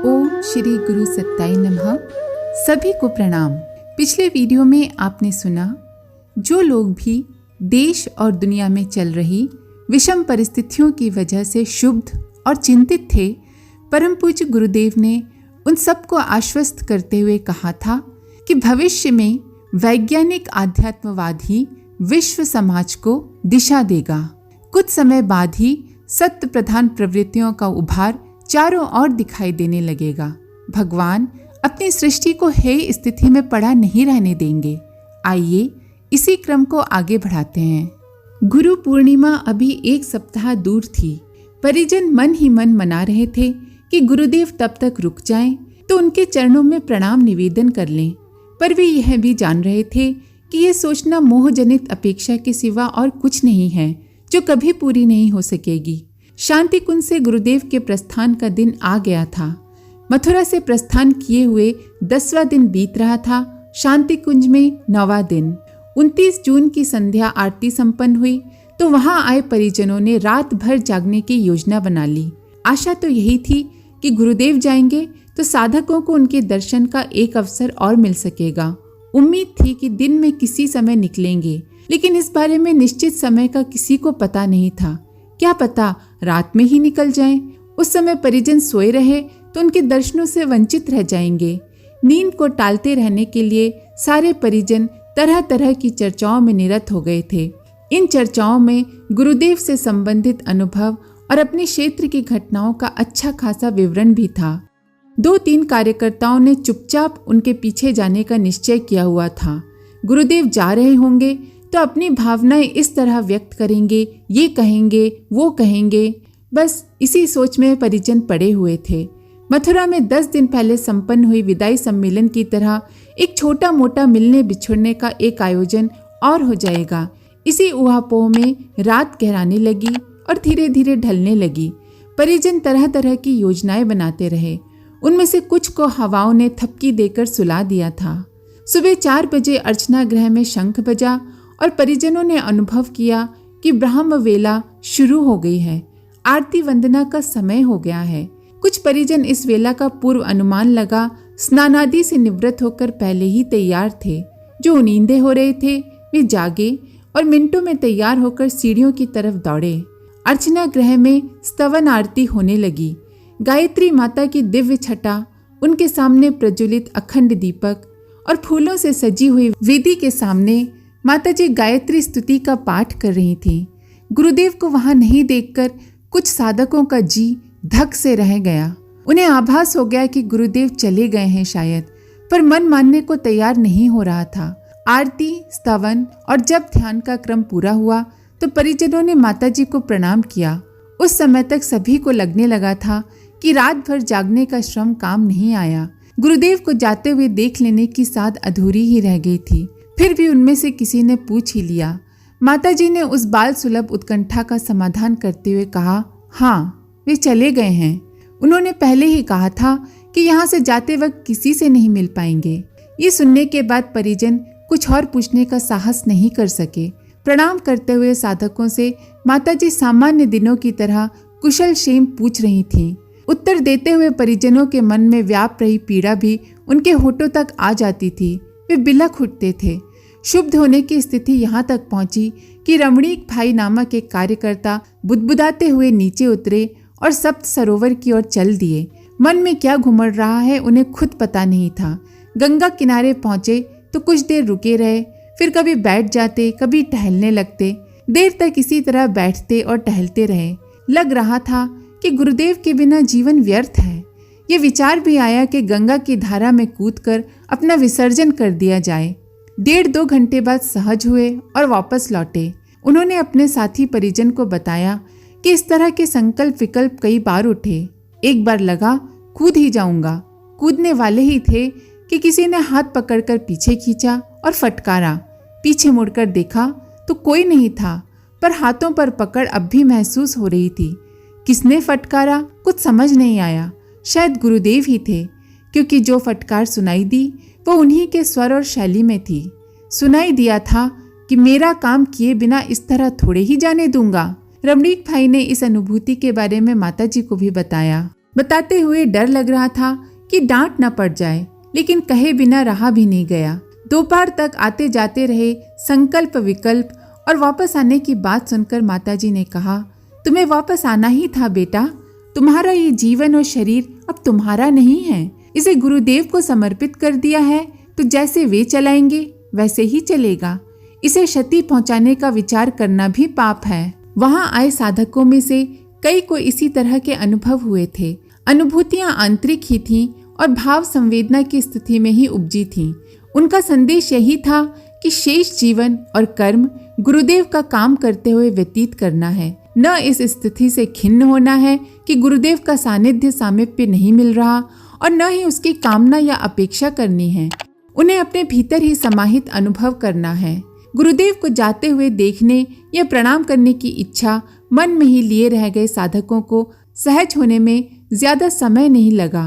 ओम श्री गुरु सत्ताय नमः। सभी को प्रणाम। पिछले वीडियो में आपने सुना, जो लोग भी देश और दुनिया में चल रही विषम परिस्थितियों की वजह से क्षुब्ध और चिंतित थे, परम पूज्य गुरुदेव ने उन सबको आश्वस्त करते हुए कहा था कि भविष्य में वैज्ञानिक आध्यात्मवाद ही विश्व समाज को दिशा देगा। कुछ समय बाद ही सत्य प्रधान प्रवृत्तियों का उभार चारों ओर दिखाई देने लगेगा। भगवान अपनी सृष्टि को हेय स्थिति में पड़ा नहीं रहने देंगे। आइए इसी क्रम को आगे बढ़ाते हैं। गुरु पूर्णिमा अभी एक सप्ताह दूर थी। परिजन मन ही मन मना रहे थे कि गुरुदेव तब तक रुक जाएं तो उनके चरणों में प्रणाम निवेदन कर लें, पर वे यह भी जान रहे थे कि यह सोचना मोहजनित अपेक्षा के सिवा और कुछ नहीं है जो कभी पूरी नहीं हो सकेगी। शांति कुंज से गुरुदेव के प्रस्थान का दिन आ गया था। मथुरा से प्रस्थान किए हुए 10वां दिन बीत रहा था। शांति कुंज में 9वां दिन। 29 जून की संध्या आरती संपन्न हुई तो वहां आए परिजनों ने रात भर जागने की योजना बना ली। आशा तो यही थी कि गुरुदेव जाएंगे तो साधकों को उनके दर्शन का एक अवसर और मिल सकेगा। उम्मीद थी कि दिन में किसी समय निकलेंगे, लेकिन इस बारे में निश्चित समय का किसी को पता नहीं था। क्या पता रात में ही निकल जाएं। उस समय परिजन सोए रहे तो उनके दर्शनों से वंचित रह जाएंगे। नींद को टालते रहने के लिए सारे परिजन तरह तरह की चर्चाओं में निरत हो गए थे। इन चर्चाओं में गुरुदेव से संबंधित अनुभव और अपने क्षेत्र की घटनाओं का अच्छा खासा विवरण भी था। 2-3 कार्यकर्ताओं ने चुपचाप उनके पीछे जाने का निश्चय किया हुआ था। गुरुदेव जा रहे होंगे तो अपनी भावनाएं इस तरह व्यक्त करेंगे, ये कहेंगे, वो कहेंगे। बस इसी सोच में परिजन पड़े हुए थे। मथुरा में 10 दिन पहले संपन्न हुई विदाई सम्मेलन की तरह एक छोटा मोटा मिलने बिछुड़ने का एक आयोजन और हो जाएगा। इसी उहापोह में रात गहराने लगी और धीरे धीरे ढलने लगी। परिजन तरह तरह की योजनाएं बनाते रहे। उनमें से कुछ को हवाओं ने थपकी देकर सुला दिया था। सुबह 4 बजे अर्चना गृह में शंख बजा और परिजनों ने अनुभव किया कि ब्रह्म वेला शुरू हो गई है। आरती वंदना का समय हो गया है। कुछ परिजन इस वेला का पूर्व अनुमान लगा स्नानादि से निवृत्त होकर पहले ही तैयार थे। जो नींदे हो रहे थे वे जागे और मिनटों में तैयार होकर सीढ़ियों की तरफ दौड़े। अर्चना गृह में स्तवन आरती होने लगी। गायत्री माता की दिव्य छटा, उनके सामने प्रज्वलित अखंड दीपक और फूलों से सजी हुई वेदी के सामने माताजी गायत्री स्तुति का पाठ कर रही थीं। गुरुदेव को वहां नहीं देखकर कुछ साधकों का जी धक से रह गया। उन्हें आभास हो गया कि गुरुदेव चले गए हैं शायद, पर मन मानने को तैयार नहीं हो रहा था। आरती, स्तवन और जब ध्यान का क्रम पूरा हुआ तो परिजनों ने माताजी को प्रणाम किया। उस समय तक सभी को लगने लगा था कि रात भर जागने का श्रम काम नहीं आया। गुरुदेव को जाते हुए देख लेने की साध अधूरी ही रह गई थी। फिर भी उनमें से किसी ने पूछ ही लिया। माताजी ने उस बाल सुलभ उत्कंठा का समाधान करते हुए कहा, हाँ, वे चले गए हैं। उन्होंने पहले ही कहा था कि यहाँ से जाते वक्त किसी से नहीं मिल पाएंगे। ये सुनने के बाद परिजन कुछ और पूछने का साहस नहीं कर सके। प्रणाम करते हुए साधकों से माताजी सामान्य दिनों की तरह कुशल क्षेम पूछ रही थीं। उत्तर देते हुए परिजनों के मन में व्याप रही पीड़ा भी उनके होठों तक आ जाती थी। वे बिलख उठते थे। शुद्ध होने की स्थिति यहाँ तक पहुंची कि रमणीक भाई नामक एक कार्यकर्ता बुदबुदाते हुए नीचे उतरे और सप्त सरोवर की ओर चल दिए। मन में क्या घुमड़ रहा है उन्हें खुद पता नहीं था। गंगा किनारे पहुंचे तो कुछ देर रुके रहे, फिर कभी बैठ जाते, कभी टहलने लगते। देर तक इसी तरह बैठते और टहलते रहे। लग रहा था कि गुरुदेव के बिना जीवन व्यर्थ है। ये विचार भी आया कि गंगा की धारा में कूदकर अपना विसर्जन कर दिया जाए। 1.5-2 घंटे बाद सहज हुए और वापस लौटे। उन्होंने अपने साथी परिजन को बताया कि इस तरह के संकल्प विकल्प कई बार उठे। एक बार लगा कूद ही जाऊंगा। कूदने वाले ही थे कि किसी ने हाथ पकड़कर पीछे खींचा और फटकारा। पीछे मुड़कर देखा तो कोई नहीं था, पर हाथों पर पकड़ अब भी महसूस हो रही थी। किसने फटकारा कुछ समझ नहीं आया। शायद गुरुदेव ही थे, क्योंकि जो फटकार सुनाई दी वो उन्हीं के स्वर और शैली में थी। सुनाई दिया था कि मेरा काम किए बिना इस तरह थोड़े ही जाने दूंगा। रमणीक भाई ने इस अनुभूति के बारे में माताजी को भी बताया। बताते हुए डर लग रहा था कि डांट न पड़ जाए, लेकिन कहे बिना रहा भी नहीं गया। दोपहर तक आते जाते रहे, संकल्प विकल्प और वापस आने की बात सुनकर माताजी ने कहा, तुम्हें वापस आना ही था बेटा। तुम्हारा ये जीवन और शरीर अब तुम्हारा नहीं है, इसे गुरुदेव को समर्पित कर दिया है, तो जैसे वे चलाएंगे वैसे ही चलेगा। इसे क्षति पहुंचाने का विचार करना भी पाप है। वहां आए साधकों में से कई को इसी तरह के अनुभव हुए थे। अनुभूतियां आंतरिक ही थीं और भाव संवेदना की स्थिति में ही उपजी थीं। उनका संदेश यही था कि शेष जीवन और कर्म गुरुदेव का काम करते हुए व्यतीत करना है, न इस स्थिति से खिन्न होना है कि गुरुदेव का सानिध्य सामीप्य नहीं मिल रहा, और न ही उसकी कामना या अपेक्षा करनी है। उन्हें अपने भीतर ही समाहित अनुभव करना है। गुरुदेव को जाते हुए देखने या प्रणाम करने की इच्छा मन में ही लिए रह गए साधकों को सहज होने में ज्यादा समय नहीं लगा।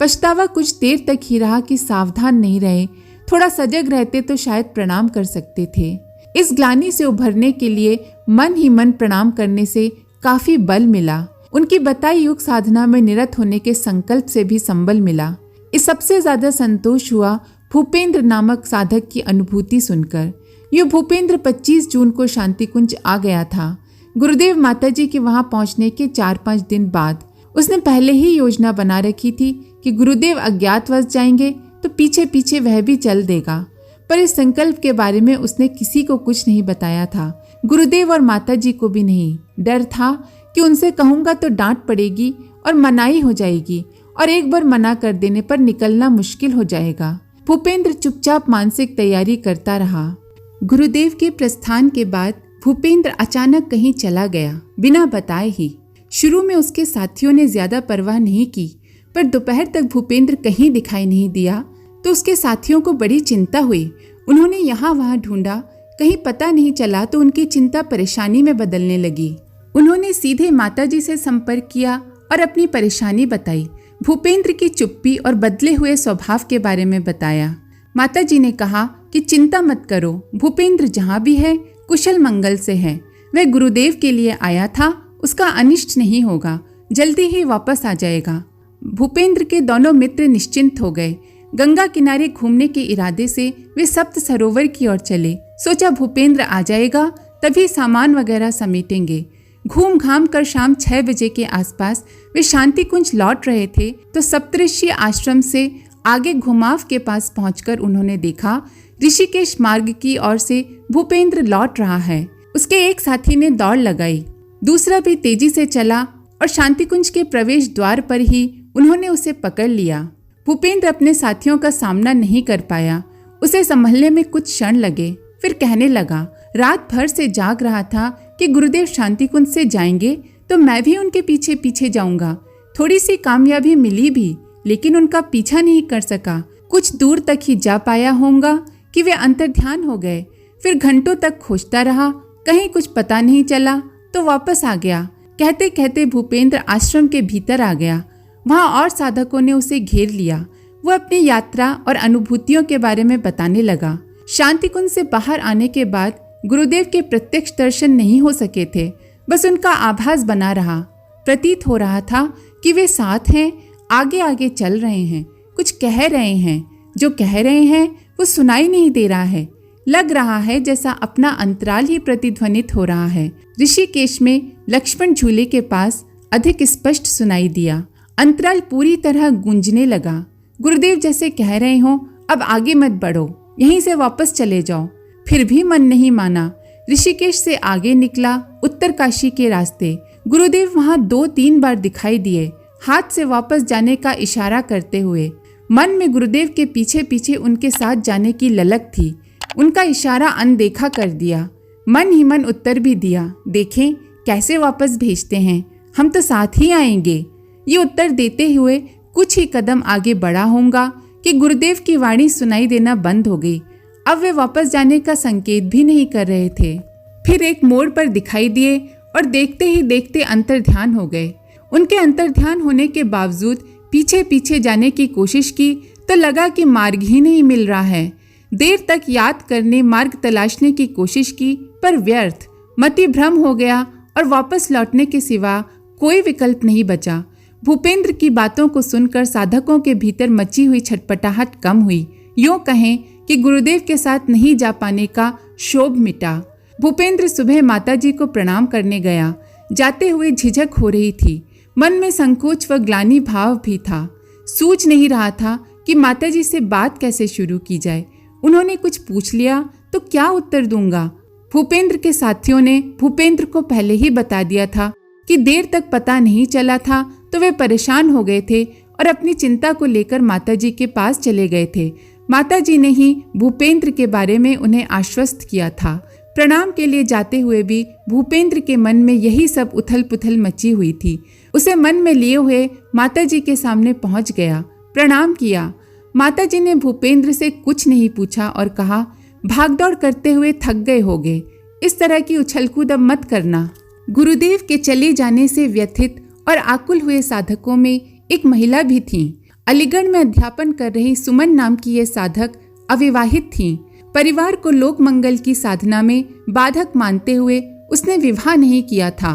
पछतावा कुछ देर तक ही रहा कि सावधान नहीं रहे, थोड़ा सजग रहते तो शायद प्रणाम कर सकते थे। इस ग्लानि से उभरने के लिए मन ही मन प्रणाम करने से काफी बल मिला। उनकी बताई योग साधना में निरत होने के संकल्प से भी संबल मिला। इस सबसे ज्यादा संतोष हुआ भूपेंद्र नामक साधक की अनुभूति सुनकर। ये भूपेंद्र 25 जून को शांति कुंज आ गया था। गुरुदेव माताजी के वहां पहुंचने के 4-5 दिन बाद उसने पहले ही योजना बना रखी थी कि गुरुदेव अज्ञातवास जाएंगे तो पीछे पीछे वह भी चल देगा, पर इस संकल्प के बारे में उसने किसी को कुछ नहीं बताया था, गुरुदेव और माताजी को भी नहीं। डर था कि उनसे कहूंगा तो डांट पड़ेगी और मनाही हो जाएगी, और एक बार मना कर देने पर निकलना मुश्किल हो जाएगा। भूपेंद्र चुपचाप मानसिक तैयारी करता रहा। गुरुदेव के प्रस्थान के बाद भूपेंद्र अचानक कहीं चला गया, बिना बताए ही। शुरू में उसके साथियों ने ज्यादा परवाह नहीं की, पर दोपहर तक भूपेंद्र कहीं दिखाई नहीं दिया तो उसके साथियों को बड़ी चिंता हुई। उन्होंने यहाँ वहाँ ढूंढा, कहीं पता नहीं चला तो उनकी चिंता परेशानी में बदलने लगी। उन्होंने सीधे माताजी से संपर्क किया और अपनी परेशानी बताई। भूपेंद्र की चुप्पी और बदले हुए स्वभाव के बारे में बताया। माताजी ने कहा कि चिंता मत करो, भूपेंद्र जहाँ भी है कुशल मंगल से है। वह गुरुदेव के लिए आया था, उसका अनिष्ट नहीं होगा, जल्दी ही वापस आ जाएगा। भूपेंद्र के दोनों मित्र निश्चिंत हो गए। गंगा किनारे घूमने के इरादे से वे सप्त सरोवर की ओर चले। सोचा भूपेंद्र आ जाएगा तभी सामान वगैरह समेटेंगे। घूम घाम कर शाम 6 बजे के आसपास वे शांति कुंज लौट रहे थे तो सप्तऋषि आश्रम से आगे घुमाव के पास पहुंचकर उन्होंने देखा ऋषिकेश मार्ग की ओर से भूपेंद्र लौट रहा है। उसके एक साथी ने दौड़ लगाई, दूसरा भी तेजी से चला और शांति कुंज के प्रवेश द्वार पर ही उन्होंने उसे पकड़ लिया। भूपेंद्र अपने साथियों का सामना नहीं कर पाया। उसे संभलने में कुछ क्षण लगे, फिर कहने लगा, रात भर से जाग रहा था कि गुरुदेव शांति कुंज से जाएंगे तो मैं भी उनके पीछे पीछे जाऊंगा। थोड़ी सी कामयाबी मिली भी, लेकिन उनका पीछा नहीं कर सका। कुछ दूर तक ही जा पाया होऊंगा कि वे अंतर्ध्यान हो गए। फिर घंटों तक खोजता रहा, कहीं कुछ पता नहीं चला तो वापस आ गया। कहते कहते भूपेंद्र आश्रम के भीतर आ गया। वहाँ और साधकों ने उसे घेर लिया। वो अपनी यात्रा और अनुभूतियों के बारे में बताने लगा। शांति कुंज से बाहर आने के बाद गुरुदेव के प्रत्यक्ष दर्शन नहीं हो सके थे, बस उनका आभास बना रहा। प्रतीत हो रहा था कि वे साथ हैं, आगे आगे चल रहे हैं, कुछ कह रहे हैं। जो कह रहे हैं वो सुनाई नहीं दे रहा है। लग रहा है जैसा अपना अंतराल ही प्रतिध्वनित हो रहा है। ऋषिकेश में लक्ष्मण झूले के पास अधिक स्पष्ट सुनाई दिया। अंतराल पूरी तरह गूंजने लगा। गुरुदेव जैसे कह रहे हो, अब आगे मत बढ़ो, यहीं से वापस चले जाओ। फिर भी मन नहीं माना। ऋषिकेश से आगे निकला उत्तरकाशी के रास्ते। गुरुदेव वहां 2-3 बार दिखाई दिए, हाथ से वापस जाने का इशारा करते हुए। मन में गुरुदेव के पीछे पीछे उनके साथ जाने की ललक थी। उनका इशारा अनदेखा कर दिया। मन ही मन उत्तर भी दिया, देखें कैसे वापस भेजते हैं, हम तो साथ ही आएंगे। ये उत्तर देते हुए कुछ ही कदम आगे बढ़ा होऊंगा कि गुरुदेव की वाणी सुनाई देना बंद हो गई। अब वे वापस जाने का संकेत भी नहीं कर रहे थे। फिर एक मोड़ पर दिखाई दिए और देखते ही देखते अंतर्ध्यान हो गए। उनके अंतर्ध्यान होने के बावजूद पीछे पीछे जाने की कोशिश की तो लगा कि मार्ग ही नहीं मिल रहा है। देर तक याद करने, मार्ग तलाशने की कोशिश की, पर व्यर्थ। मति भ्रम हो गया और वापस लौटने के सिवा कोई विकल्प नहीं बचा। भूपेंद्र की बातों को सुनकर साधकों के भीतर मची हुई छटपटाहट कम हुई। यूं कहें कि गुरुदेव के साथ नहीं जा पाने का क्षोभ मिटा। भूपेंद्र सुबह माताजी को प्रणाम करने गया। जाते हुए झिझक हो रही थी, मन में संकोच व ग्लानि भाव भी था। सूझ नहीं रहा था कि माताजी से बात कैसे शुरू की जाए। उन्होंने कुछ पूछ लिया तो क्या उत्तर दूंगा। भूपेंद्र के साथियों ने भूपेंद्र को पहले ही बता दिया था कि देर तक पता नहीं चला था तो वे परेशान हो गए थे और अपनी चिंता को लेकर माताजी के पास चले गए थे। माताजी ने ही भूपेंद्र के बारे में उन्हें आश्वस्त किया था। प्रणाम के लिए जाते हुए भी भूपेंद्र के मन में यही सब उथल पुथल मची हुई थी। उसे मन में लिए हुए माताजी के सामने पहुंच गया, प्रणाम किया। माताजी ने भूपेंद्र से कुछ नहीं पूछा और कहा, भागदौड़ करते हुए थक गए होगे, इस तरह की उछलकूद अब मत करना। गुरुदेव के चले जाने से व्यथित और आकुल हुए साधकों में एक महिला भी थी। अलीगढ़ में अध्यापन कर रही सुमन नाम की ये साधक अविवाहित थी। परिवार को लोक मंगल की साधना में बाधक मानते हुए उसने विवाह नहीं किया था।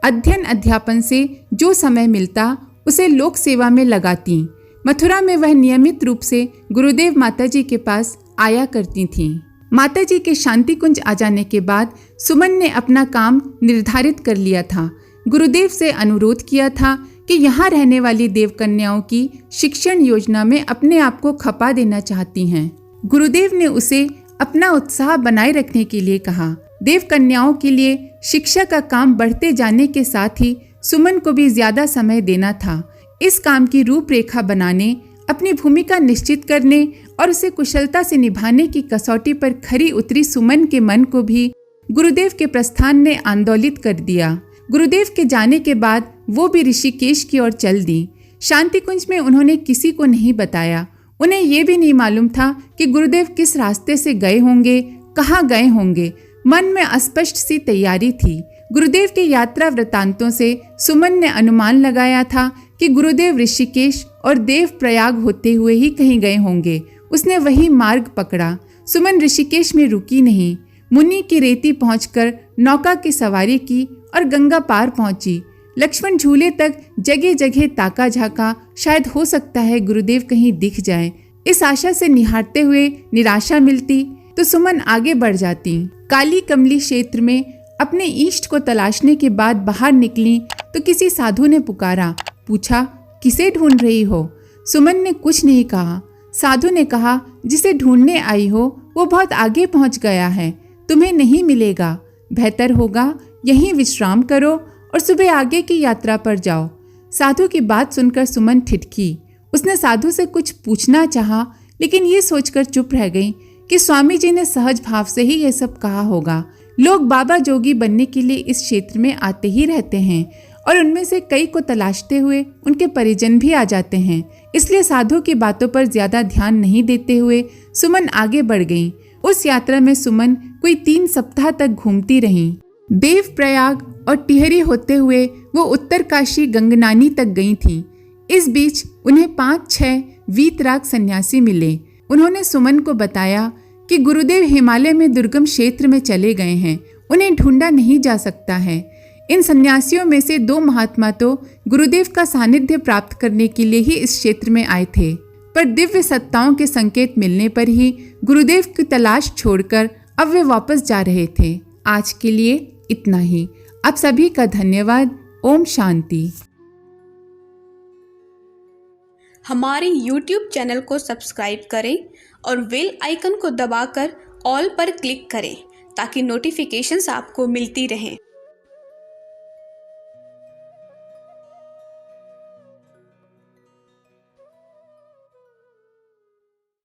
अध्ययन अध्यापन से जो समय मिलता उसे लोक सेवा में लगाती। मथुरा में वह नियमित रूप से गुरुदेव माताजी के पास आया करती थीं। माताजी के शांति कुंज आ जाने के बाद सुमन ने अपना काम निर्धारित कर लिया था। गुरुदेव से अनुरोध किया था कि यहाँ रहने वाली देव कन्याओं की शिक्षण योजना में अपने आप को खपा देना चाहती हैं। गुरुदेव ने उसे अपना उत्साह बनाए रखने के लिए कहा। देव कन्याओं के लिए शिक्षा का काम बढ़ते जाने के साथ ही सुमन को भी ज्यादा समय देना था। इस काम की रूपरेखा बनाने, अपनी भूमिका निश्चित करने और उसे कुशलता से निभाने की कसौटी पर खरी उतरी सुमन के मन को भी गुरुदेव के प्रस्थान ने आंदोलित कर दिया। गुरुदेव के जाने के बाद वो भी ऋषिकेश की ओर चल दी। शांति कुंज में उन्होंने किसी को नहीं बताया। उन्हें ये भी नहीं मालूम था कि गुरुदेव किस रास्ते से गए होंगे, कहाँ गए होंगे। मन में अस्पष्ट सी तैयारी थी। गुरुदेव के यात्रा वृतांतों से सुमन ने अनुमान लगाया था कि गुरुदेव ऋषिकेश और देव प्रयाग होते हुए ही कहीं गए होंगे। उसने वही मार्ग पकड़ा। सुमन ऋषिकेश में रुकी नहीं। मुनि की रेती पहुंचकर नौका की सवारी की और गंगा पार पहुंची। लक्ष्मण झूले तक जगह जगह ताका झाका, शायद हो सकता है गुरुदेव कहीं दिख जाए। इस आशा से निहारते हुए निराशा मिलती तो सुमन आगे बढ़ जाती। काली कमली क्षेत्र में अपने इष्ट को तलाशने के बाद बाहर निकली तो किसी साधु ने पुकारा। पूछा, किसे ढूंढ रही हो? सुमन ने कुछ नहीं कहा। साधु ने कहा, जिसे ढूंढने आई हो वो बहुत आगे पहुंच गया है, तुम्हें नहीं मिलेगा। बेहतर होगा यहीं विश्राम करो और सुबह आगे की यात्रा पर जाओ। साधु की बात सुनकर सुमन ठिठकी। उसने साधु से कुछ पूछना चाहा, लेकिन ये सोचकर चुप रह गई कि स्वामी जी ने सहज भाव से ही ये सब कहा होगा। लोग बाबा जोगी बनने के लिए इस क्षेत्र में आते ही रहते हैं और उनमें से कई को तलाशते हुए उनके परिजन भी आ जाते हैं। इसलिए साधु की बातों पर ज्यादा ध्यान नहीं देते हुए सुमन आगे बढ़ गई। उस यात्रा में सुमन कोई 3 सप्ताह तक घूमती रही। देव प्रयाग और टिहरी होते हुए वो उत्तरकाशी गंगनानी तक गई थीं। इस बीच उन्हें 5-6 वीतराग सन्यासी मिले। उन्होंने सुमन को बताया कि गुरुदेव हिमालय में दुर्गम क्षेत्र में चले गए हैं, उन्हें ढूंढा नहीं जा सकता है। इन सन्यासियों में से 2 महात्मा तो गुरुदेव का सानिध्य प्राप्त करने के लिए ही इस क्षेत्र में आए थे, पर दिव्य सत्ताओं के संकेत मिलने पर ही गुरुदेव की तलाश छोड़कर अब वे वापस जा रहे थे। आज के लिए इतना ही। आप सभी का धन्यवाद। ओम शांति। हमारे YouTube चैनल को सब्सक्राइब करें और बेल आइकन को दबाकर ऑल पर क्लिक करें ताकि नोटिफिकेशंस आपको मिलती रहें।